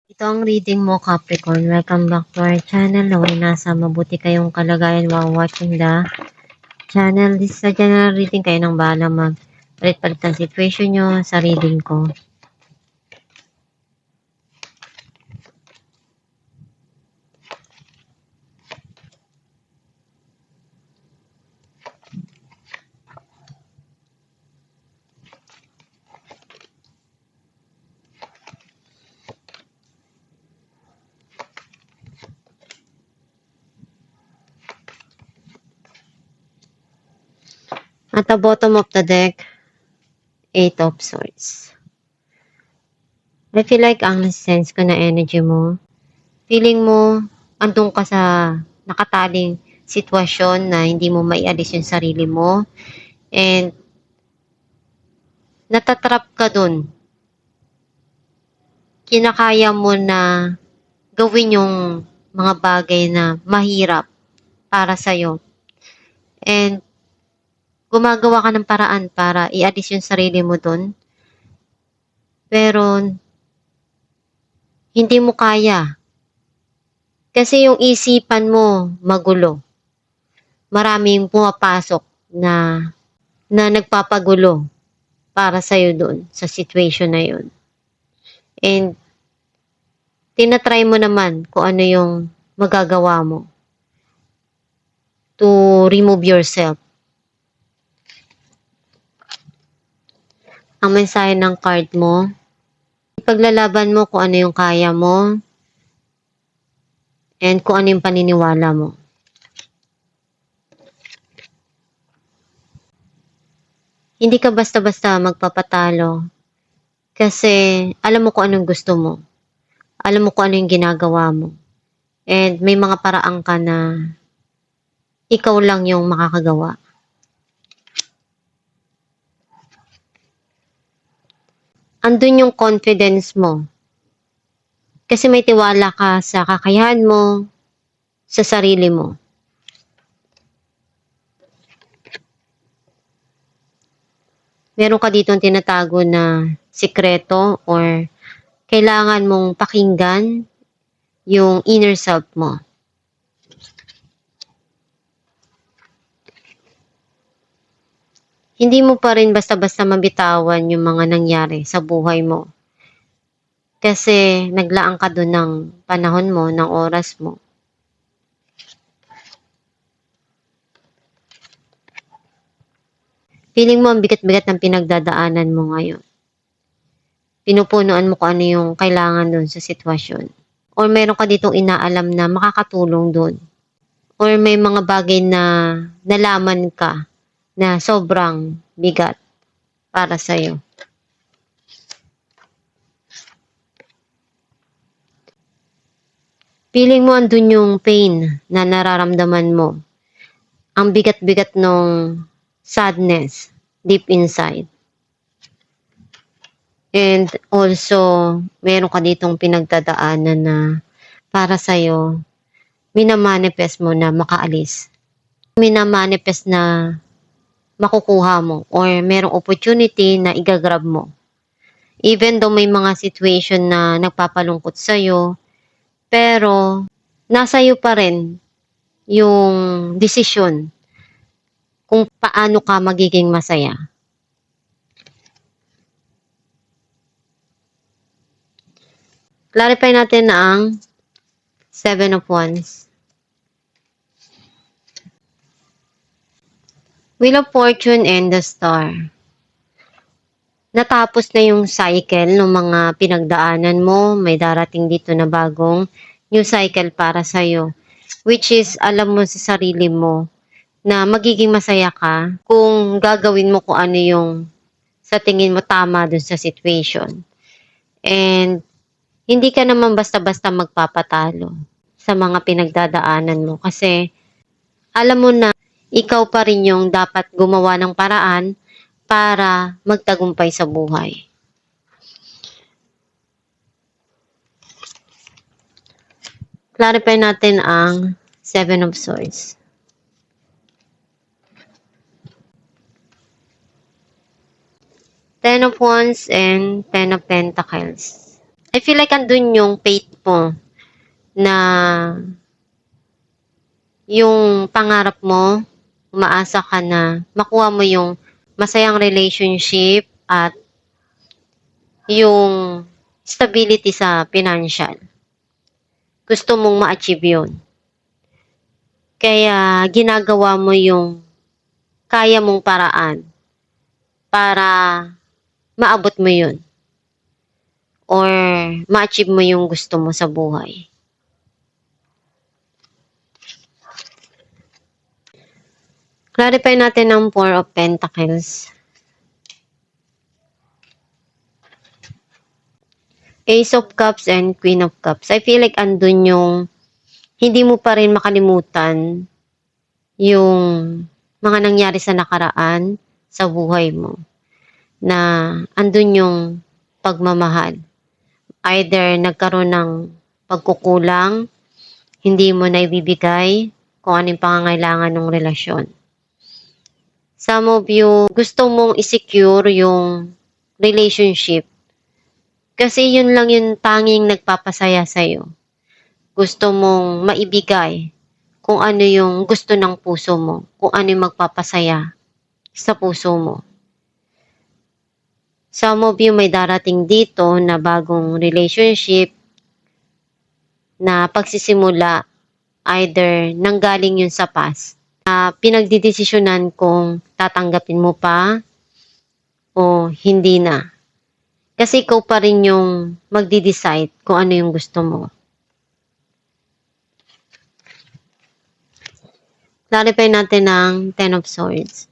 Ito ang reading mo, Capricorn. Welcome back to our channel. Naway nasa mabuti kayong kalagayan while watching the channel. This is a general reading. Kayo nang bahala mag-palit-palit ang situation nyo sa reading ko. At the bottom of the deck, 8 of Swords. I feel like ang sense ko na energy mo. Feeling mo, andun ka sa nakataling sitwasyon na hindi mo maialis yung sarili mo. And natatrap ka dun. Kinakaya mo na gawin yung mga bagay na mahirap para sa'yo. And gumagawa ka ng paraan para i-alis yung sarili mo dun. Pero hindi mo kaya. Kasi yung isipan mo magulo. Maraming pumapasok na nagpapagulo para sa'yo dun sa situation na yun. And tinatry mo naman kung ano yung magagawa mo to remove yourself. Ang mensahe ng card mo, ipaglalaban mo kung ano yung kaya mo and kung ano yung paniniwala mo. Hindi ka basta-basta magpapatalo kasi alam mo kung anong gusto mo. Alam mo kung ano yung ginagawa mo. And may mga paraan ka na ikaw lang yung makakagawa. Andun yung confidence mo. Kasi may tiwala ka sa kakayahan mo, sa sarili mo. Meron ka ditong tinatago na sikreto or kailangan mong pakinggan yung inner self mo. Hindi mo pa rin basta-basta mabitawan yung mga nangyari sa buhay mo. Kasi naglaan ka doon ng panahon mo, ng oras mo. Feeling mo ang bigat-bigat ng pinagdadaanan mo ngayon. Pinupunuan mo kung ano yung kailangan doon sa sitwasyon. Or meron ka ditong inaalam na makakatulong doon. Or may mga bagay na nalaman ka na sobrang bigat para sa'yo. Feeling mo andun yung pain na nararamdaman mo. Ang bigat-bigat nung sadness deep inside. And also, meron ka ditong pinagdadaanan na para sa'yo, minamanifest mo na makaalis. Minamanifest na makukuha mo or merong opportunity na igagrab mo. Even though may mga situation na nagpapalungkot sa'yo, pero nasa iyo pa rin yung desisyon kung paano ka magiging masaya. Clarify natin na ang 7 of Wands. Wheel of Fortune and the Star. Natapos na yung cycle ng mga pinagdaanan mo. May darating dito na bagong new cycle para sa'yo. Which is, alam mo sa sarili mo na magiging masaya ka kung gagawin mo kung ano yung sa tingin mo tama dun sa situation. And hindi ka naman basta-basta magpapatalo sa mga pinagdadaanan mo kasi alam mo na ikaw pa rin yung dapat gumawa ng paraan para magtagumpay sa buhay. Clarify natin ang 7 of Swords. Ten of Wands and 10 of Pentacles. I feel like andun yung faith mo na yung pangarap mo, umaasa ka na makuha mo yung masayang relationship at yung stability sa financial. Gusto mong ma-achieve yun. Kaya ginagawa mo yung kaya mong paraan para maabot mo yun or ma-achieve mo yung gusto mo sa buhay. Clarify natin ang Four of Pentacles. Ace of Cups and Queen of Cups. I feel like andun yung hindi mo pa rin makalimutan yung mga nangyari sa nakaraan sa buhay mo. Na andun yung pagmamahal. Either nagkaroon ng pagkukulang, hindi mo na ibibigay kung ano yung pangangailangan ng relasyon. Some of you, gusto mong isecure yung relationship kasi yun lang yung tanging nagpapasaya sa'yo. Gusto mong maibigay kung ano yung gusto ng puso mo, kung ano yung magpapasaya sa puso mo. Some of you may darating dito na bagong relationship na pagsisimula either nanggaling yun sa past na pinagdidesisyonan kung tatanggapin mo pa o hindi na. Kasi ikaw pa rin yung magdi-decide kung ano yung gusto mo. Clarify natin ang Ten of Swords.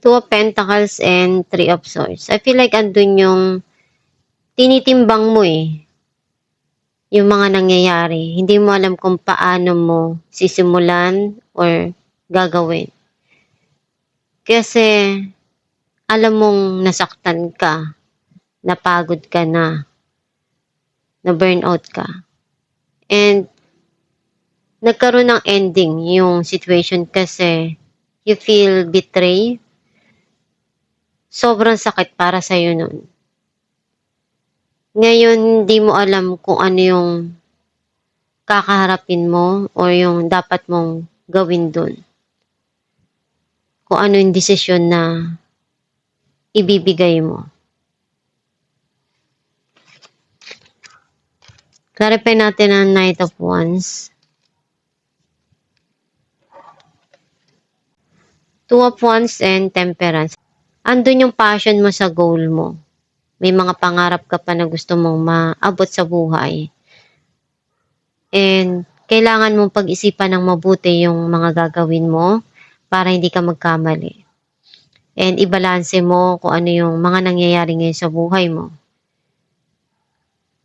Two of Pentacles and Three of Swords. I feel like andun yung tinitimbang mo yung mga nangyayari. Hindi mo alam kung paano mo sisimulan or gagawin. Kasi alam mong nasaktan ka, napagod ka na burnout ka. And nagkaroon ng ending yung situation kasi you feel betrayed. Sobrang sakit para sa'yo nun. Ngayon, hindi mo alam kung ano yung kakaharapin mo o yung dapat mong gawin dun. Kung ano yung desisyon na ibibigay mo. Clarify natin ang Knight of Wands. Two of Wands and Temperance. Andun yung passion mo sa goal mo. May mga pangarap ka pa na gusto mong maabot sa buhay. And kailangan mong pag-isipan ng mabuti yung mga gagawin mo para hindi ka magkamali. And ibalanse mo kung ano yung mga nangyayari ngayon sa buhay mo.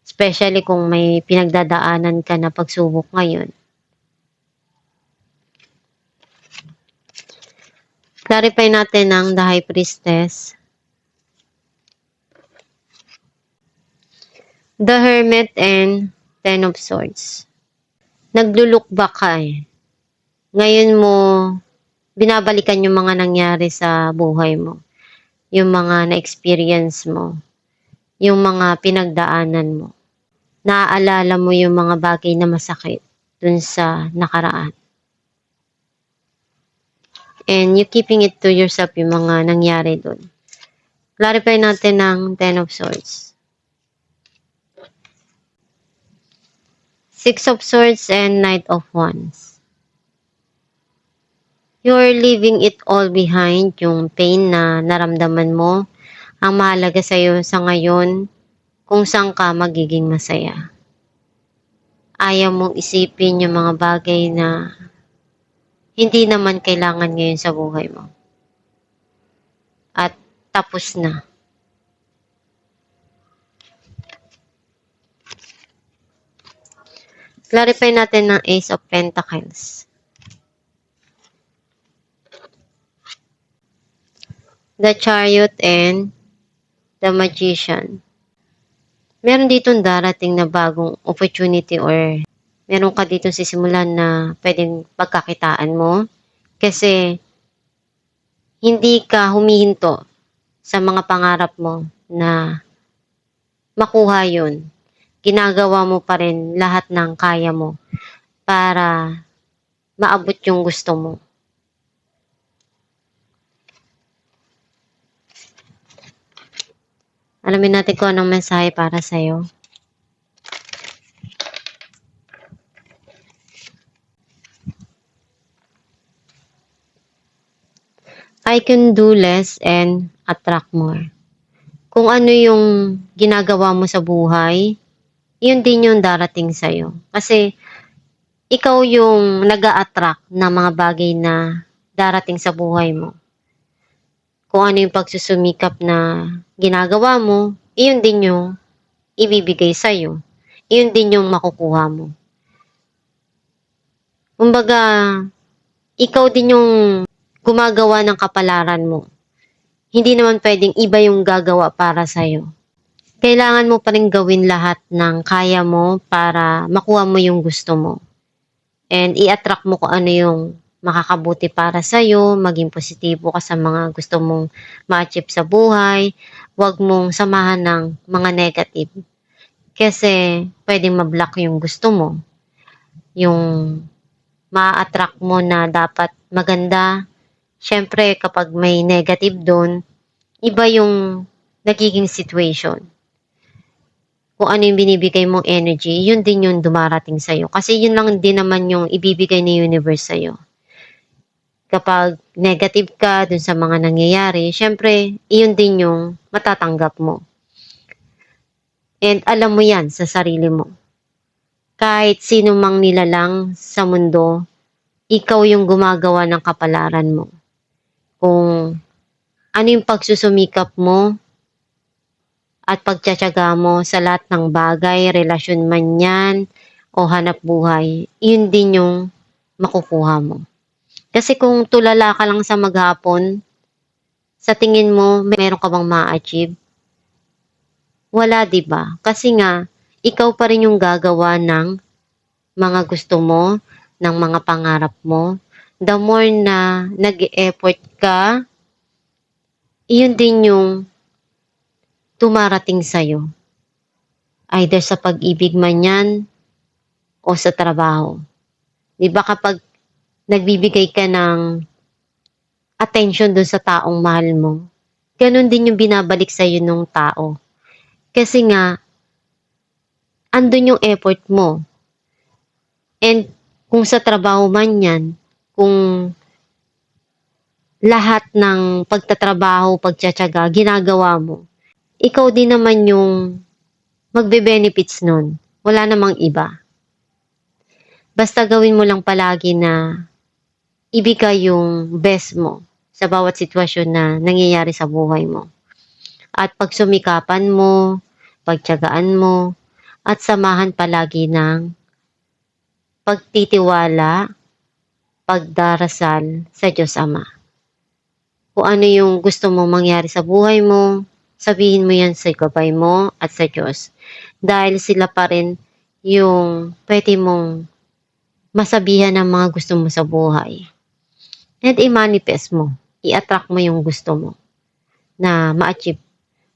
Especially kung may pinagdadaanan ka na pagsubok ngayon. Clarify natin ang The High Priestess. The Hermit and Ten of Swords. Nagluluk back ka Ngayon mo, binabalikan yung mga nangyari sa buhay mo. Yung mga na-experience mo. Yung mga pinagdaanan mo. Naaalala mo yung mga bagay na masakit dun sa nakaraan. And you keeping it to yourself yung mga nangyari dun. Clarify natin ang Ten of Swords. Six of Swords and Knight of Wands. You're leaving it all behind, yung pain na naramdaman mo. Ang mahalaga sa'yo sa ngayon, kung saan ka magiging masaya. Ayaw mong isipin yung mga bagay na hindi naman kailangan ngayon sa buhay mo. At tapos na. Clarify natin ng Ace of Pentacles. The Chariot and the Magician. Meron ditong darating na bagong opportunity or meron ka ditong sisimulan na pwedeng pagkakitaan mo kasi hindi ka humihinto sa mga pangarap mo na makuha yun. Ginagawa mo pa rin lahat ng kaya mo para maabot yung gusto mo. Alamin natin kung anong mensahe para sa'yo. I can do less and attract more. Kung ano yung ginagawa mo sa buhay, yun din yung darating sa'yo. Kasi ikaw yung nag-a-attract ng mga bagay na darating sa buhay mo. Kung ano yung pagsusumikap na ginagawa mo, iyon din yung ibibigay sa'yo. Iyon din yung makukuha mo. Kumbaga, ikaw din yung gumagawa ng kapalaran mo. Hindi naman pwedeng iba yung gagawa para sa'yo. Kailangan mo pa rin gawin lahat ng kaya mo para makuha mo yung gusto mo. And i-attract mo kung ano yung makakabuti para sa'yo, maging positibo ka sa mga gusto mong ma-achieve sa buhay. Huwag mong samahan ng mga negative. Kasi pwedeng ma-block yung gusto mo. Yung ma-attract mo na dapat maganda. Siyempre, kapag may negative doon, iba yung nagiging situation. Kung ano yung binibigay mong energy, yun din yung dumarating sa'yo. Kasi yun lang din naman yung ibibigay ni universe sa'yo. Kapag negative ka dun sa mga nangyayari, syempre, yun din yung matatanggap mo. And alam mo yan sa sarili mo. Kahit sino mang nilalang sa mundo, ikaw yung gumagawa ng kapalaran mo. Kung ano yung pagsusumikap mo, at pagtsatsaga mo sa lahat ng bagay, relasyon man yan, o hanap buhay, yun din yung makukuha mo. Kasi kung tulala ka lang sa maghapon, sa tingin mo, meron ka bang ma-achieve? Wala, di ba? Kasi nga, ikaw pa rin yung gagawa ng mga gusto mo, ng mga pangarap mo. The more na nag-e-effort ka, yun din yung tumarating sa'yo. Either sa pag-ibig man yan o sa trabaho. Di ba kapag nagbibigay ka ng attention dun sa taong mahal mo, ganun din yung binabalik sa'yo ng tao. Kasi nga, andun yung effort mo. And kung sa trabaho man yan, kung lahat ng pagtatrabaho, pagtsatsaga, ginagawa mo, ikaw din naman yung magbe-benefits nun. Wala namang iba. Basta gawin mo lang palagi na ibigay yung best mo sa bawat sitwasyon na nangyayari sa buhay mo. At pagsumikapan mo, pagtyagaan mo, at samahan palagi ng pagtitiwala, pagdarasal sa Diyos Ama. Kung ano yung gusto mo mangyari sa buhay mo, sabihin mo yan sa gabay mo at sa Diyos. Dahil sila pa rin yung pwede mong masabihan ng mga gusto mo sa buhay. And i-manifest mo. I-attract mo yung gusto mo na ma-achieve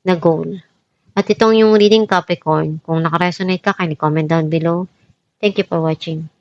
na goal. At itong yung reading Capricorn. Kung nakaresonate ka, kindly comment down below. Thank you for watching.